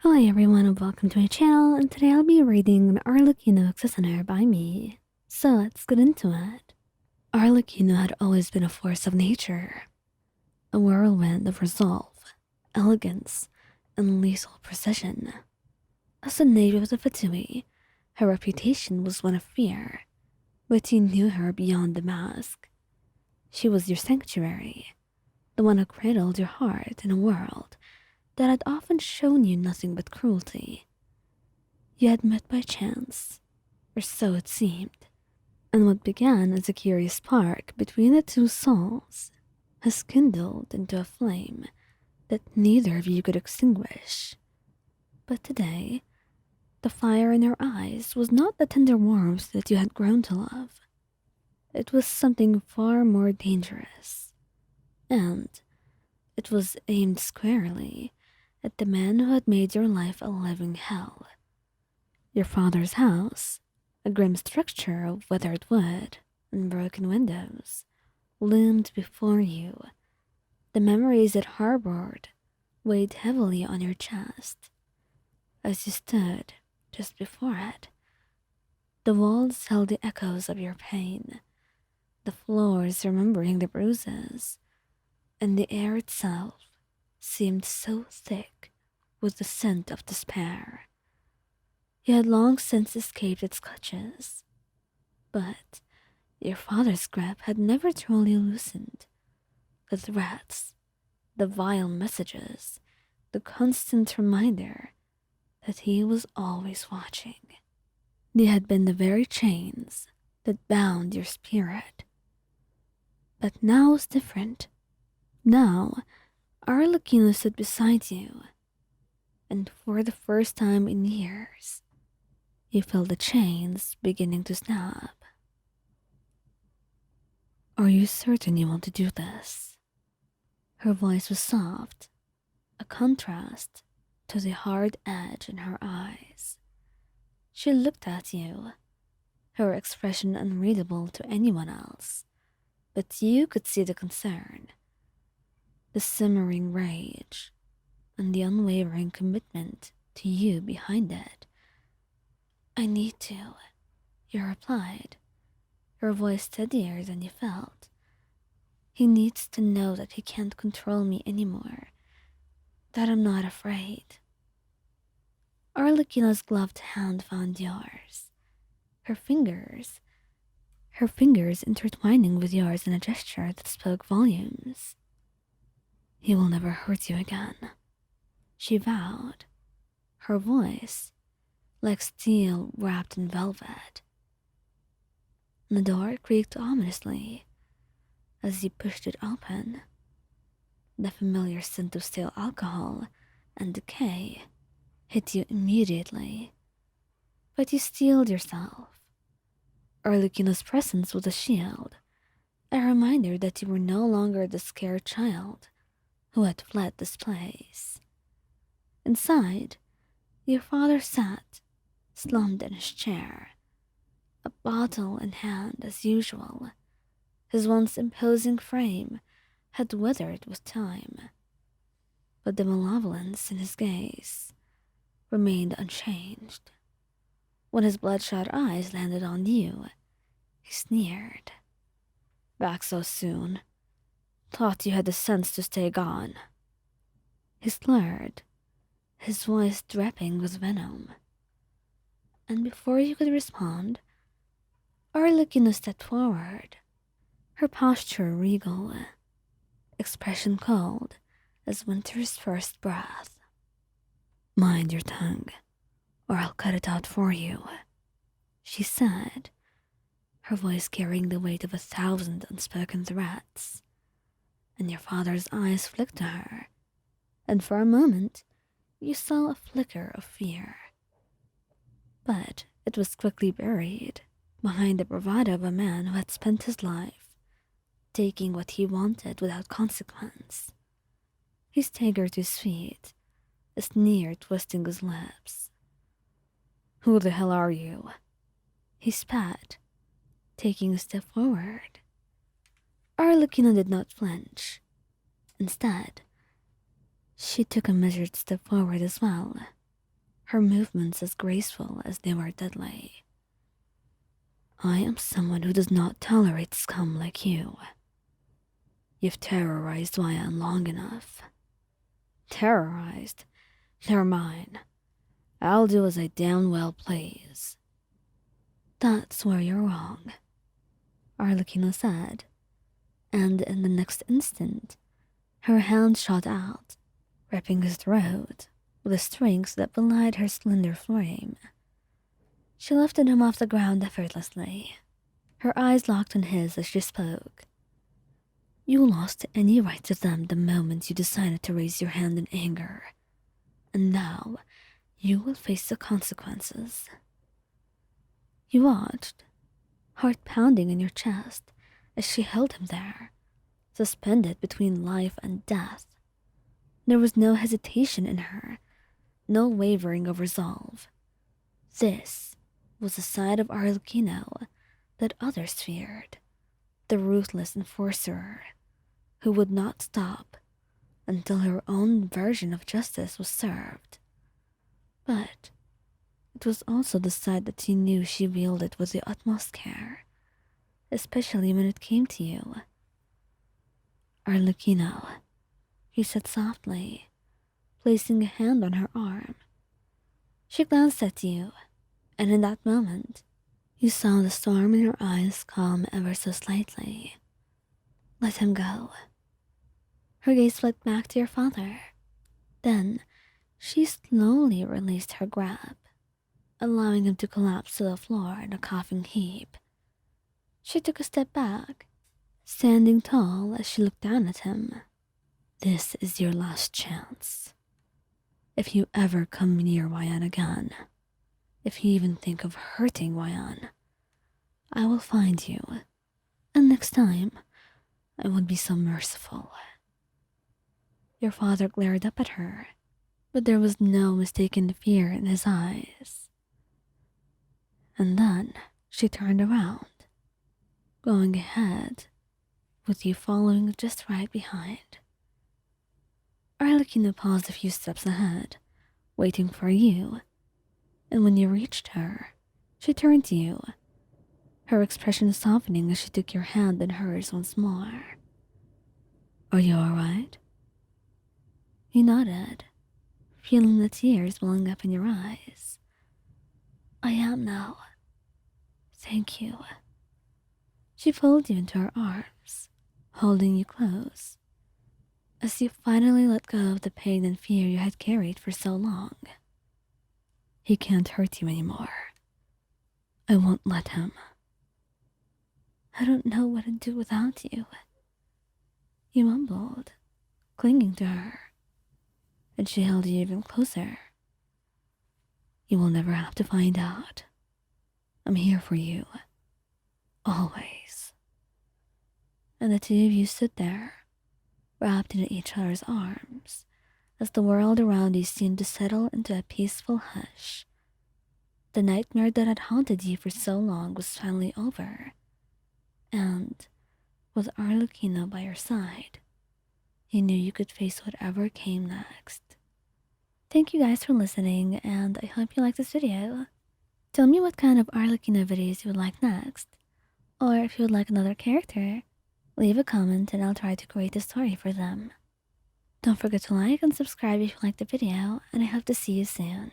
Hello everyone and welcome to my channel, and today I'll be reading an Arlecchino Listener by me. So let's get into it. Arlecchino had always been a force of nature, a whirlwind of resolve, elegance, and lethal precision. As a native of the Fatui, her reputation was one of fear, but you knew her beyond the mask. She was your sanctuary, the one who cradled your heart in a world that had often shown you nothing but cruelty. You had met by chance, or so it seemed, and what began as a curious spark between the two souls has kindled into a flame that neither of you could extinguish. But today, the fire in her eyes was not the tender warmth that you had grown to love. It was something far more dangerous, and it was aimed squarely at the man who had made your life a living hell. Your father's house, a grim structure of weathered wood and broken windows, loomed before you. The memories it harbored weighed heavily on your chest. As you stood just before it, the walls held the echoes of your pain, the floors remembering the bruises, and the air itself seemed so thick with the scent of despair. You had long since escaped its clutches, but your father's grip had never truly loosened. The threats, the vile messages, the constant reminder that he was always watching. They had been the very chains that bound your spirit. But now was different. Now, Arlecchino stood beside you, and for the first time in years, you felt the chains beginning to snap. Are you certain you want to do this? Her voice was soft, a contrast to the hard edge in her eyes. She looked at you, her expression unreadable to anyone else, but you could see the concern, the simmering rage, and the unwavering commitment to you behind it. I need to, you replied, your voice steadier than you felt. He needs to know that he can't control me anymore, that I'm not afraid. Arlecchino's gloved hand found yours, her fingers intertwining with yours in a gesture that spoke volumes. He will never hurt you again, she vowed, her voice like steel wrapped in velvet. The door creaked ominously as you pushed it open. The familiar scent of stale alcohol and decay hit you immediately, but you steeled yourself. Arlecchino's presence was a shield, a reminder that you were no longer the scared child who had fled this place. Inside, your father sat, slumped in his chair, a bottle in hand as usual. His once imposing frame had withered with time, but the malevolence in his gaze remained unchanged. When his bloodshot eyes landed on you, he sneered. Back so soon? Thought you had the sense to stay gone. He slurred, his voice dripping with venom. And before you could respond, Arlecchino stepped forward, her posture regal, expression cold as winter's first breath. Mind your tongue, or I'll cut it out for you, she said, her voice carrying the weight of 1,000 unspoken threats. And your father's eyes flicked to her, and for a moment you saw a flicker of fear. But it was quickly buried behind the bravado of a man who had spent his life taking what he wanted without consequence. He staggered to his feet, a sneer twisting his lips. Who the hell are you? He spat, taking a step forward. Arlecchino did not flinch. Instead, she took a measured step forward as well, her movements as graceful as they were deadly. I am someone who does not tolerate scum like you. You've terrorized Wyan long enough. Terrorized? Never mind. I'll do as I damn well please. That's where you're wrong, Arlecchino said, and in the next instant, her hand shot out, ripping his throat with the strength that belied her slender frame. She lifted him off the ground effortlessly, her eyes locked on his as she spoke. You lost any right to them the moment you decided to raise your hand in anger, and now you will face the consequences. You watched, heart pounding in your chest, as she held him there, suspended between life and death. There was no hesitation in her, no wavering of resolve. This was the side of Arlecchino that others feared, the ruthless enforcer who would not stop until her own version of justice was served. But it was also the side that she knew she wielded with the utmost care, especially when it came to you. Arlecchino, he said softly, placing a hand on her arm. She glanced at you, and in that moment, you saw the storm in her eyes calm ever so slightly. Let him go. Her gaze flicked back to your father. Then, she slowly released her grip, allowing him to collapse to the floor in a coughing heap. She took a step back, standing tall as she looked down at him. This is your last chance. If you ever come near Wyan again, if you even think of hurting Wyan, I will find you, and next time, I won't be so merciful. Your father glared up at her, but there was no mistaken fear in his eyes. And then she turned around, going ahead, with you following just right behind. Arlecchino paused a few steps ahead, waiting for you, and when you reached her, she turned to you, her expression softening as she took your hand in hers once more. Are you all right? You nodded, feeling the tears welling up in your eyes. I am now. Thank you. She pulled you into her arms, holding you close, as you finally let go of the pain and fear you had carried for so long. He can't hurt you anymore. I won't let him. I don't know what to do without you. You mumbled, clinging to her, and she held you even closer. You will never have to find out. I'm here for you. Always. And the two of you stood there, wrapped in each other's arms, as the world around you seemed to settle into a peaceful hush. The nightmare that had haunted you for so long was finally over, and with Arlecchino by your side, you knew you could face whatever came next. Thank you guys for listening, and I hope you liked this video. Tell me what kind of Arlecchino videos you would like next, or if you would like another character, leave a comment and I'll try to create a story for them. Don't forget to like and subscribe if you liked the video, and I hope to see you soon.